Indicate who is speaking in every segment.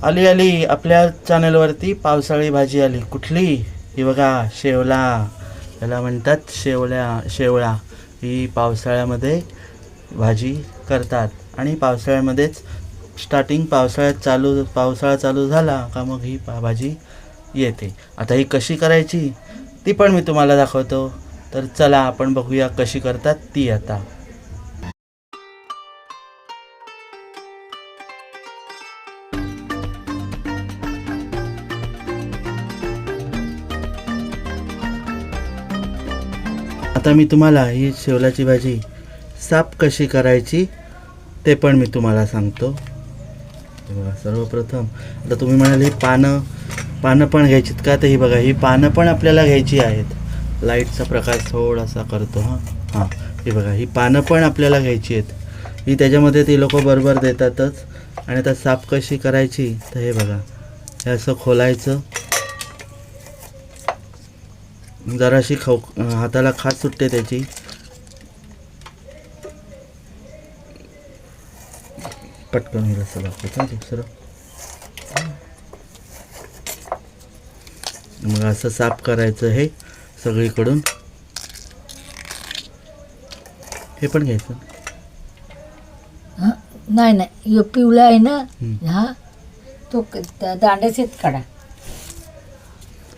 Speaker 1: आली आली आपल्या चॅनलवरती पावसाळी भाजी आली. कुठली? ही बघा, शेवला. याला म्हणतात शेवळा. ही पावसाळ्यामध्ये भाजी करतात आणि पावसाळ्यामध्येच पावसाळा चालू झाला का मग ही भाजी येते. आता ही कशी करायची ती पण मी तुम्हाला दाखवतो. तर चला आपण बघूया कशी करतात ती. आता मी तुम्हाला ही शेवलाची भाजी साफ कशी करायची ते पण मी तुम्हाला सांगतो. बघा, सर्वप्रथम आता तुम्ही म्हणाल ही पानं पण घ्यायचीत का? तर ही बघा, ही पानं पण आपल्याला घ्यायची आहेत. लाईटचा प्रकाश थोडासा करतो. हां, ही बघा, ही पानं पण आपल्याला घ्यायची आहेत. ही त्याच्यामध्ये ती लोक बरोबर देतातच. आणि आता साफ कशी करायची तर हे बघा, हे असं खोलायचं. जराशी हाताला खाज सुटते त्याची. पटकन होईल असं दाखवतो दुसरं. मग असं साफ करायचं हे सगळीकडून. हे पण घ्यायचं
Speaker 2: नाही यो पिवळा आहे ना, हा तो दांड्याचेच काढा.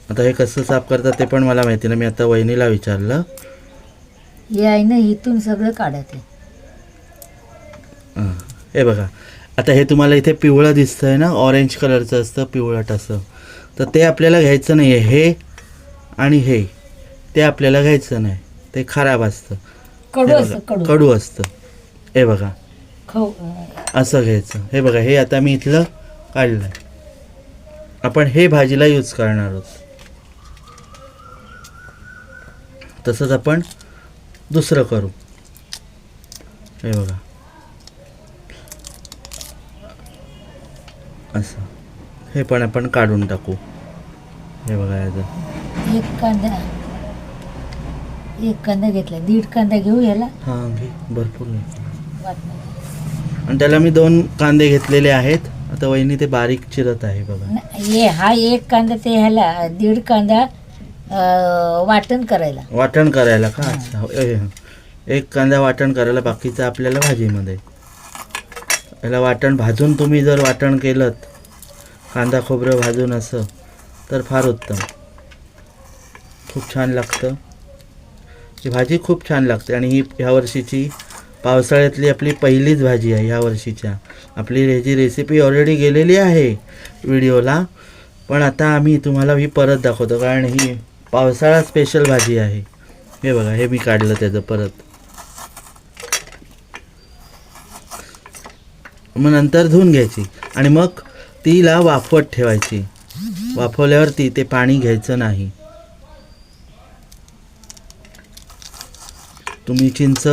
Speaker 1: आता हे कसं साफ करतात ते पण मला माहिती नाही. मी आता वहिनीला विचारलं.
Speaker 2: हे आहे ना, इथून सगळं काढत आहे.
Speaker 1: हे बघा, आता हे तुम्हाला इथे पिवळं दिसतंय ना, ऑरेंज कलरचं असतं पिवळट असं. तर ते आपल्याला घ्यायचं नाही आहे. हे आणि हे ते आपल्याला घ्यायचं नाही, ते खराब असतं, कडू असतं. हे बघा, असं घ्यायचं. हे बघा, हे आता मी इथलं काढलं आहे. आपण हे भाजीला यूज करणार आहोत. तसंच आपण दुसरं करू. हे बघा, असं हे पण आपण काढून टाकू. हे बघा, याचं
Speaker 2: एक कांदा घेतला, 1.5 कांदा घेऊ याला.
Speaker 1: हां, घे, भरपूर नाही. आणि त्याला मी 2 कांदे घेतलेले आहेत. आता वहिनी ते बारीक चिरत आहे बघा.
Speaker 2: हा 1 कांदा, ते ह्याला 1.5 कांदा वाटण करायला
Speaker 1: का? अच्छा, 1 कांदा वाटण करायला, बाकीचं आपल्याला भाजीमध्ये. याला वाटण भाजून तुम्ही जर वाटण केलं, कांदा खोबरं भाजून असं, तर फार उत्तम. खूप छान लागतं. ही भाजी खूप छान लागते. आणि ही ह्या वर्षीची पावसाळ्यातली आपली पहिलीच भाजी आहे ह्या वर्षीच्या. आपली ह्याची रेसिपी ऑलरेडी गेलेली आहे व्हिडिओला, पण आता आम्ही तुम्हाला ही परत दाखवतो, कारण ही पावसाळा स्पेशल भाजी आहे. हे बघा, हे मी काढलं त्याचं परत. मग नंतर धुवून घ्यायची आणि मग तिला वाफवत ठेवायची. वाफवल्यावरती ते पाणी घ्यायचं नाही. तुम्ही चिंच,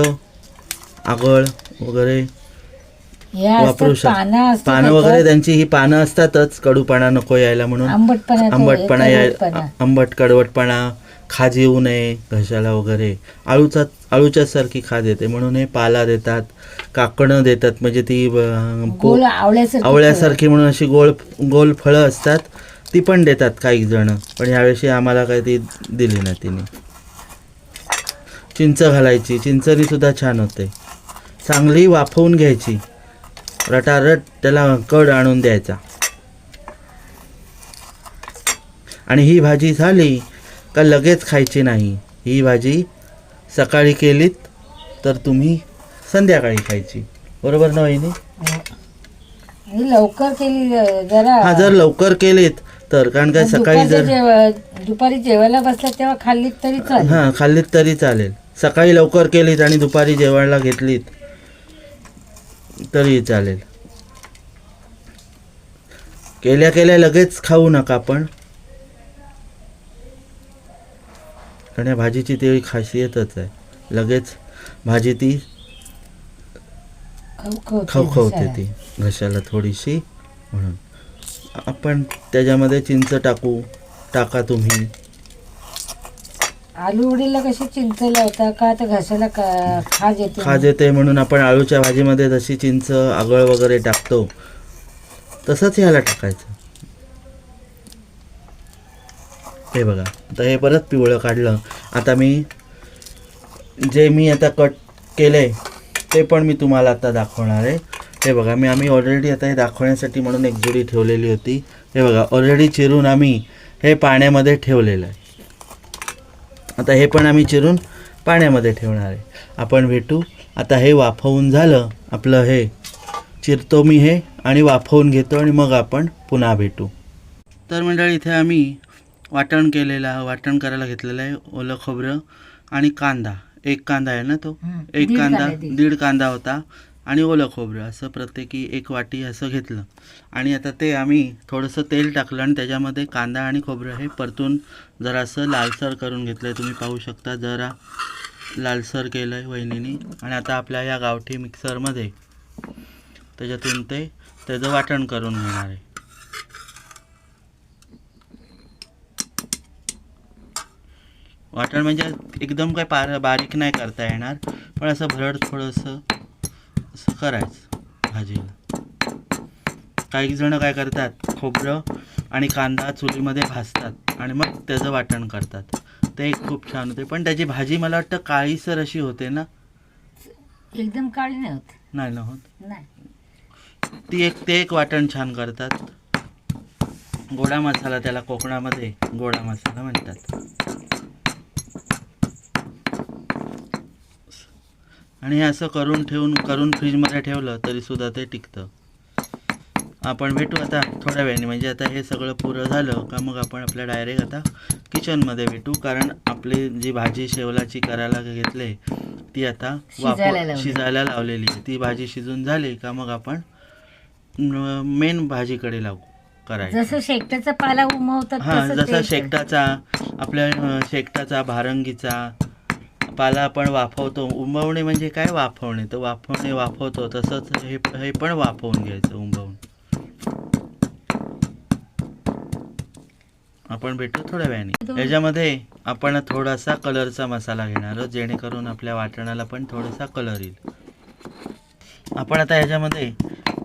Speaker 1: आगळ वगैरे वापरू शकता. पानं वगैरे त्यांची ही पानं असतातच, कडूपणा नको यायला म्हणून. आंबट कडवटपणा, खाज येऊ नये घशाला वगैरे. आळूच्या सारखी खाज येते म्हणून हे पाला देतात, काकणं देतात, म्हणजे ती आवळ्यासारखी म्हणून अशी गोल फळं असतात, ती पण देतात काही जण. पण यावेळी आम्हाला काही ती दिली नाही तिने. चिंच घालायची, चिंचनी सुद्धा छान होते. चांगली वाफवून घ्यायची, रटारट त्याला कड आणून द्यायचा. आणि ही भाजी झाली का लगेच खायची नाही. ही भाजी सकाळी केलीत तर तुम्ही संध्याकाळी खायची. बरोबर ना वहिनी?
Speaker 2: लवकर केली जरा.
Speaker 1: हा, जर लवकर केलीत तर, कारण काय सकाळी जर
Speaker 2: दुपारी जेवायला बसला तेव्हा खाल्लीत तरी चालेल.
Speaker 1: हां, खाल्लीत तरी चालेल. सकाळी लवकर केलीत आणि दुपारी जेवायला घेतलीत तरी चालेल. केल्या लगेच खाऊ नका आपण, कारण या भाजीची ती खासियतच आहे. लगेच भाजी ती खवखवते ती घशाला थोडीशी, म्हणून आपण त्याच्यामध्ये चिंच टाका तुम्ही.
Speaker 2: आलू वडीला कशी चिंच लावता का? तर घशाला खाज येते
Speaker 1: म्हणून आपण आळूच्या भाजीमध्ये जशी चिंच, आगळ वगैरे टाकतो तसंच ह्याला टाकायचं. हे बघा आता हे परत पिवळं काढलं. आता मी आता कट केले ते पण मी तुम्हाला आता दाखवणार आहे. हे बघा आम्ही ऑलरेडी आता हे दाखवण्यासाठी म्हणून एक जुडी ठेवलेली होती. हे बघा ऑलरेडी चिरून आम्ही हे पाण्यामध्ये ठेवलेलं आहे. आता हे पण आम्ही चिरून पाण्यामध्ये ठेवणार आहे. आपण भेटू आता. हे वाफवून झालं आपलं, हे चिरतो मी हे आणि वाफवून घेतो आणि मग आपण पुन्हा भेटू. तर मंडळी इथे आम्ही वाटण करायला घेतलेलं आहे. ओलं खोबरं आणि कांदा, एक कांदा आहे ना तो, एक कांदा, दीड कांदा होता आणि ओलं खोबरं असं प्रत्येकी एक वाटी असं घेतलं. आणि आता ते आम्ही थोडंसं तेल टाकलं आणि त्याच्यामध्ये कांदा आणि खोबरं हे परतून जरासं लालसर करून घेतलं आहे. तुम्ही पाहू शकता जरा लालसर केलं आहे वहिनीनी. आणि आता आपल्या या गावठी मिक्सरमध्ये त्याच्यातून त्याचं वाटण करून घेणार आहे. वाटण म्हणजे एकदम काय बारीक नाही करता येणार, पण असं भरड थोडंसं असं करायचं भाजीला. काही जण काय करतात, खोबरं आणि कांदा चुलीमध्ये भाजतात आणि मग त्याचं वाटण करतात. ते खूप छान होते, पण त्याची भाजी मला वाटतं काळीसर अशी होते ना.
Speaker 2: एकदम काळी नाही होत.
Speaker 1: नाही ना होत.
Speaker 2: नाही.
Speaker 1: ते एक वाटण छान करतात. गोडा मसाला, त्याला कोकणामध्ये गोडा मसाला म्हणतात. आणि हे असं करून फ्रीजमध्ये ठेवलं तरी सुद्धा ते टिकतं. आपण भेटू आता थोड्या वेळाने. म्हणजे आता हे सगळं पुरं झालं का मग आपण आपल्या डायरेक्ट आता किचनमध्ये भेटू. कारण आपली जी भाजी शेवलाची करायला घेतले ती आता शिजायला लावलेली आहे. ती भाजी शिजून झाली का मग आपण मेन भाजीकडे लागू करायचं.
Speaker 2: जसं शेकटाचा पाला उमवतात
Speaker 1: हां, जसं शेकटाचा भारंगीचा पाला आपण वाफवतो. उंबवणे म्हणजे काय, वाफवणे. तर वाफवतो तसंच हे पण वाफवून घ्यायचं उंबवून. आपण भेटू थोड्या वेळाने. याच्यामध्ये आपण थोडासा कलरचा मसाला घेणार आहोत जेणेकरून आपल्या वाटणाला पण थोडासा कलर येईल. आपण आता याच्यामध्ये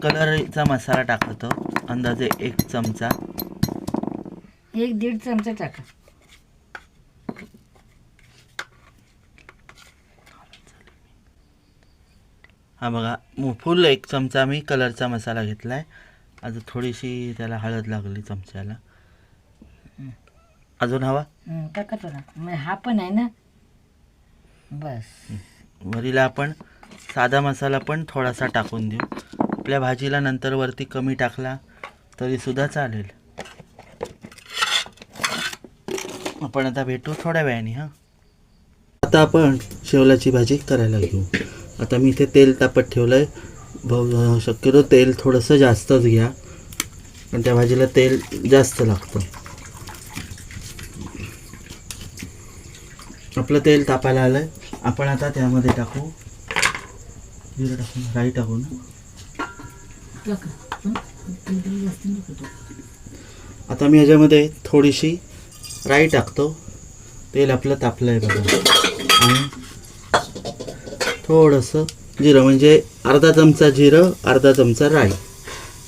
Speaker 1: कलरचा मसाला टाकतो. अंदाजे 1 चमचा,
Speaker 2: 1-1.5 चमचा टाका.
Speaker 1: हा बघा फुल 1 चमचा मी कलरचा मसाला घेतला आहे. आता थोडीशी त्याला हळद लागली चमच्याला. अजून हवा
Speaker 2: टाका थोडा. हा पण आहे ना. बस.
Speaker 1: वरीला आपण साधा मसाला पण थोडासा टाकून देऊ. आपल्या भाजीला नंतर वरती कमी टाकला तरी सुद्धा चालेल. आपण आता भेटू थोड्या वेळाने. हां, आता आपण शेवलाची भाजी करायला घेऊ. आता मी इथे तेल तापत ठेवलं आहे. शक्यतो तेल थोडंसं जास्तच घ्या, पण त्या भाजीला तेल जास्त लागतं. आपलं तेल तापायला आलं आहे. आपण आता त्यामध्ये टाकू जिरं, टाकू राई, टाकू ना. आता मी ह्याच्यामध्ये थोडीशी राई टाकतो. तेल आपलं तापलं आहे बघा. आणि थोडंसं जिरं, म्हणजे अर्धा चमचा जिरं, अर्धा चमचा राई.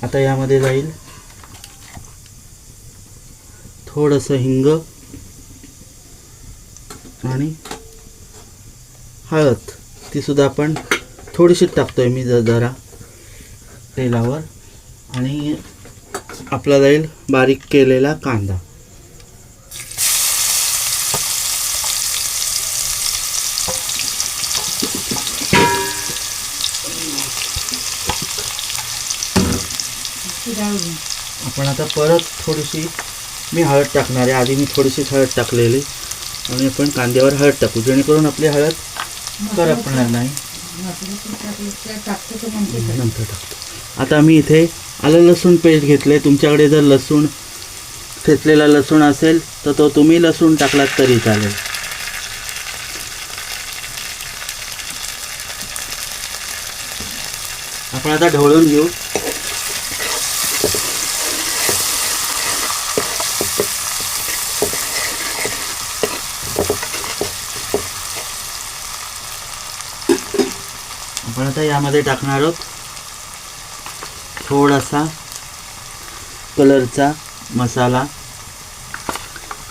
Speaker 1: आता यामध्ये जाईल थोडंसं हिंग आणि हळद. ती सुद्धा आपण थोडीशी टाकतोय मी जरा तेलावर. आणि आपला जाईल बारीक केलेला कांदा. आपण आता परत थोडीशी मी हळद टाकणार आहे. आधी मी थोडीशी हळद टाकलेली आणि आपण कांद्यावर हळद टाकू जेणेकरून आपली हळद करपणार नाही. नंतर टाकतो. आता मी इथे आलं लसूण पेस्ट घेतले. तुमच्याकडे जर लसूण ठेचलेला लसूण असेल तर तो तुम्ही लसूण टाकलात तरी चालेल. आपण आता ढवळून घेऊ. आपण आता यामध्ये टाकणार आहोत थोडासा कलरचा मसाला,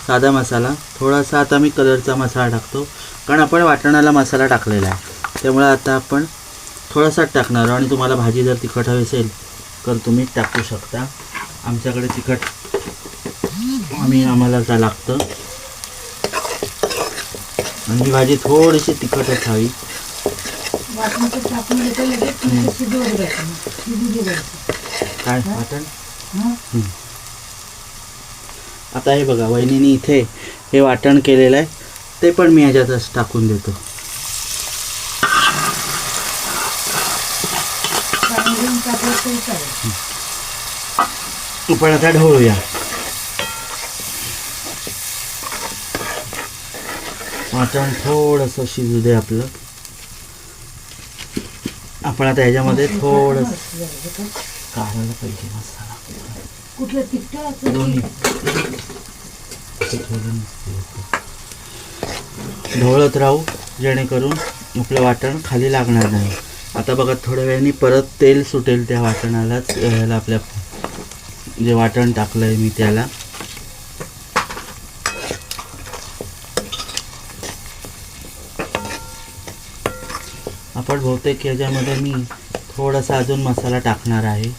Speaker 1: साधा मसाला. थोडासा आता मी कलरचा मसाला टाकतो, कारण आपण वाटणाला मसाला टाकलेला आहे, त्यामुळे आता आपण थोडासाच टाकणार. आणि तुम्हाला भाजी जर तिखट हवी असेल तर तुम्ही टाकू शकता. आमच्याकडे तिखट आम्हाला का लागतं, आणि ही भाजी थोडीशी तिखटच हवी. काय वाटण? आता हे बघा, वहिनीने इथे हे वाटण केलेलं आहे, ते पण मी ह्याच्यातच टाकून देतो. आपण आता ढवळूया. वाटण थोडंसं शिजू दे आपलं. आपण आता ह्याच्यामध्ये थोडंसं काढायला पाहिजे मसाला.
Speaker 2: कुठलं तिखट
Speaker 1: दोन्ही ढवळत राहू, जेणेकरून आपलं वाटण खाली लागणार नाही. आता बघा, थोड्या वेळाने परत तेल सुटेल त्या वाटणालाच, याला आपल्या जे वाटण टाकलं आहे मी त्याला. आपण बहुतेक याच्यामध्ये मी थोडासा अजून मसाला टाकणार आहे,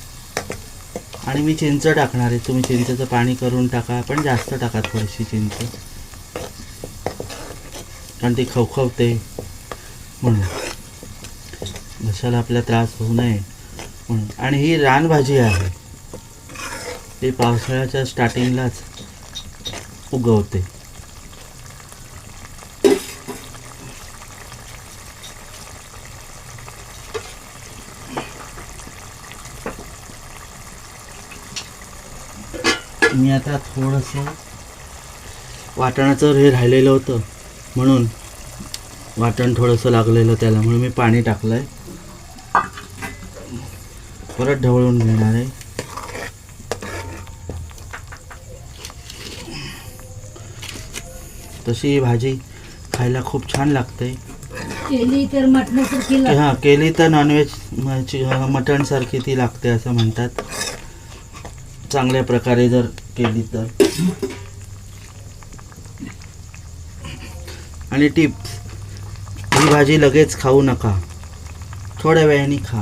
Speaker 1: आणि मी चिंच टाकणार आहे. तुम्ही चिंचेचं पाणी करून टाका, पण जास्त टाका थोडीशी चिंच, कारण ती खवखवते म्हणून, घशाला आपला त्रास होऊ नये म्हणून. आणि ही रानभाजी आहे, ती पावसाळ्याच्या स्टार्टिंगलाच उगवते. मी आता थोडंसं वाटणाचं हे राहिलेलं होतं, म्हणून वाटण थोडंसं लागलेलं त्याला, म्हणून मी पाणी टाकलं आहे. परत ढवळून घेणार आहे. तशी ही भाजी खायला खूप छान लागते.
Speaker 2: केली तर मटणासारखी
Speaker 1: हां, केली तर नॉनव्हेज मटणसारखी ती लागते असं म्हणतात, चांगल्या प्रकारे जर केली तर. आणि टिप्स, ही भाजी लगेच खाऊ नका, थोड्या वेळाने खा,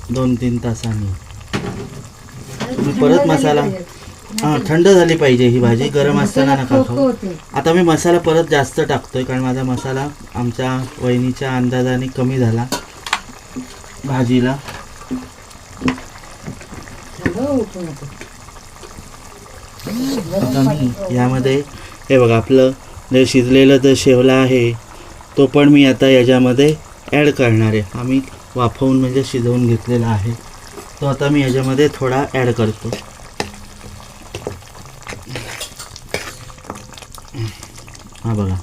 Speaker 1: 2-3 तासांनी. मी परत मसाला, हां, थंड झाली पाहिजे ही भाजी, गरम असताना नका खाऊ. आता मी मसाला परत जास्त टाकतोय, कारण माझा मसाला आमच्या वहिनीच्या अंदाजाने कमी झाला भाजीला. आता मी यामध्ये हे बघा, आपलं जे शिजलेलं जे शेवला आहे तो पण मी आता याच्यामध्ये ॲड करणार आहे. आम्ही वाफवून म्हणजे शिजवून घेतलेला आहे, तो आता मी याच्यामध्ये थोडा ॲड करतो. हा बघा,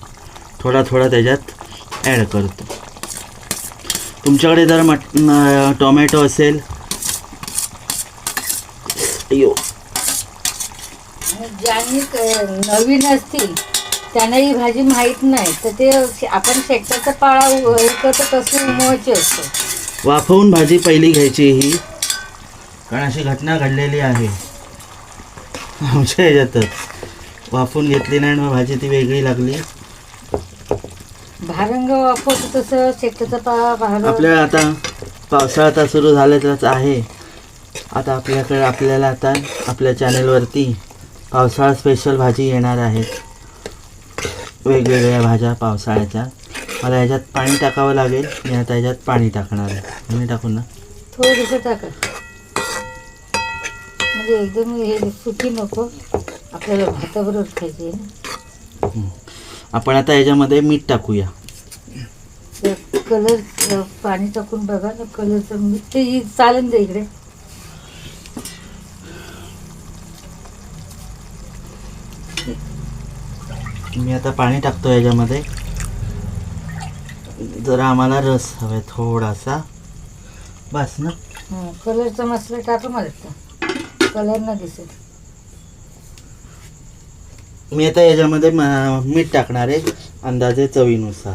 Speaker 1: थोडा थोडा त्याच्यात ॲड करतो. तुमच्याकडे जर टोमॅटो असेल, अयो,
Speaker 2: ज्यांनी नवीन असतील त्यांना ही भाजी माहीत नाही, तर ते आपण शेकटाचा पाळा हे करतो तसं उमवायची असतो.
Speaker 1: वाफवून भाजी पहिली घ्यायची ही, कारण अशी घटना घडलेली आहे आमच्या ह्याच्यातच. वाफवून घेतली नाही, मग भाजी ती वेगळी लागली.
Speaker 2: भारंग वाफवतो तसं शेकटाचा पाळा भारंग.
Speaker 1: आपल्या आता पावसाळा आता सुरू झालेलाच आहे. आता आपल्याला आता आपल्या चॅनलवरती पावसाळा स्पेशल भाजी येणार आहेत, वेगवेगळ्या भाज्या पावसाळ्याच्या. मला ह्याच्यात पाणी टाकावं लागेल, मी आता ह्याच्यात पाणी टाकणार आहे. मी टाकून ना
Speaker 2: थोडंसं टाका, म्हणजे एकदम हे सुकी नको, आपल्याला भाताबरोबर खायची ना.
Speaker 1: आपण आता ह्याच्यामध्ये मीठ टाकूया.
Speaker 2: कलर पाणी टाकून बघा ना, कलरचं मीठ ते चालेल दे इकडे.
Speaker 1: मी आता पाणी टाकतो याच्यामध्ये. जरा आम्हाला रस हवा थोडासा, बस ना.
Speaker 2: कलरचा मसाला टाका मला, कलर ना दिसेल.
Speaker 1: मी आता याच्यामध्ये मीठ टाकणार आहे अंदाजे चवीनुसार.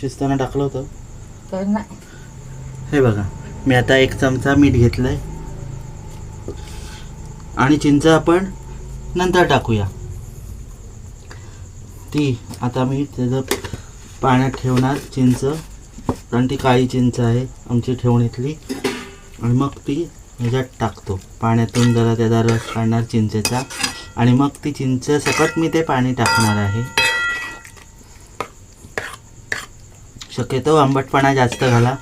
Speaker 1: शिजताना टाकलं होतं
Speaker 2: तर नाही,
Speaker 1: हे बघा, मी आता 1 चमचा मीठ घेतलंय आणि चिंच आपण नंतर टाकूया. ती आता मी त्याचं पाण्यात ठेवणार चिंच, कारण ती काळी चिंच आहे आमची ठेवणीतली, आणि मग ती ह्याच्यात टाकतो. पाण्यातून जरा त्याचा रस काढणार चिंचेचा, आणि मग ती चिंच सकट मी ते पाणी टाकणार आहे. शक्यतो आंबटपणा जास्त घाला.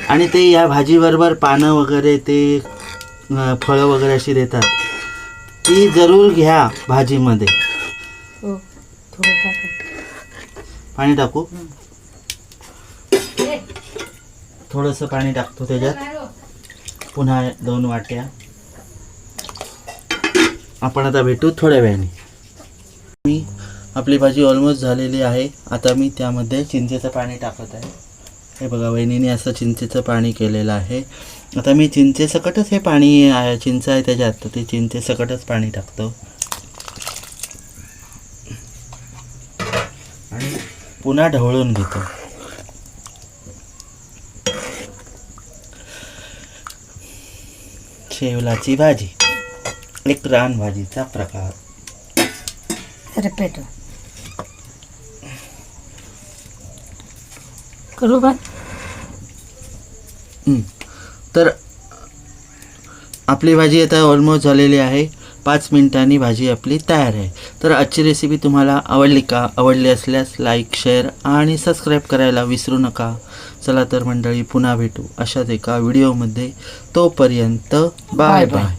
Speaker 1: आणि ते या भाजीबरोबर पानं वगैरे ते फळं वगैरे अशी देतात, ती जरूर घ्या भाजीमध्ये.
Speaker 2: हो, थोडं टाका.
Speaker 1: पाणी टाकू, थोडंसं पाणी टाकतो त्याच्यात, पुन्हा 2 वाट्या. आपण आता भेटू थोड्या वेळाने. मी आपली भाजी ऑलमोस्ट झालेली आहे. आता मी त्यामध्ये चिंचेचं पाणी टाकत आहे. हे बघा, वहिनीने असं चिंचेचं पाणी केलेलं आहे. आता मी चिंचेसकटच हे पाणी चिंच आहे त्याच्यात, तर ते चिंचेसकटच पाणी टाकतो आणि पुन्हा ढवळून घेतो. शेवलाची भाजी, एक रानभाजीचा प्रकार.
Speaker 2: रिपीट करू बा.
Speaker 1: तर आपली भाजी आता ऑलमोस्ट झालेली आहे. 5 मिनिटांनी भाजी आपली तयार आहे. तर आजची रेसिपी तुम्हाला आवडली का? आवडली असल्यास लाईक, शेअर आणि सबस्क्राईब करायला विसरू नका. चला तर मंडळी, पुन्हा भेटू अशाच एका व्हिडिओमध्ये. तोपर्यंत बाय बाय.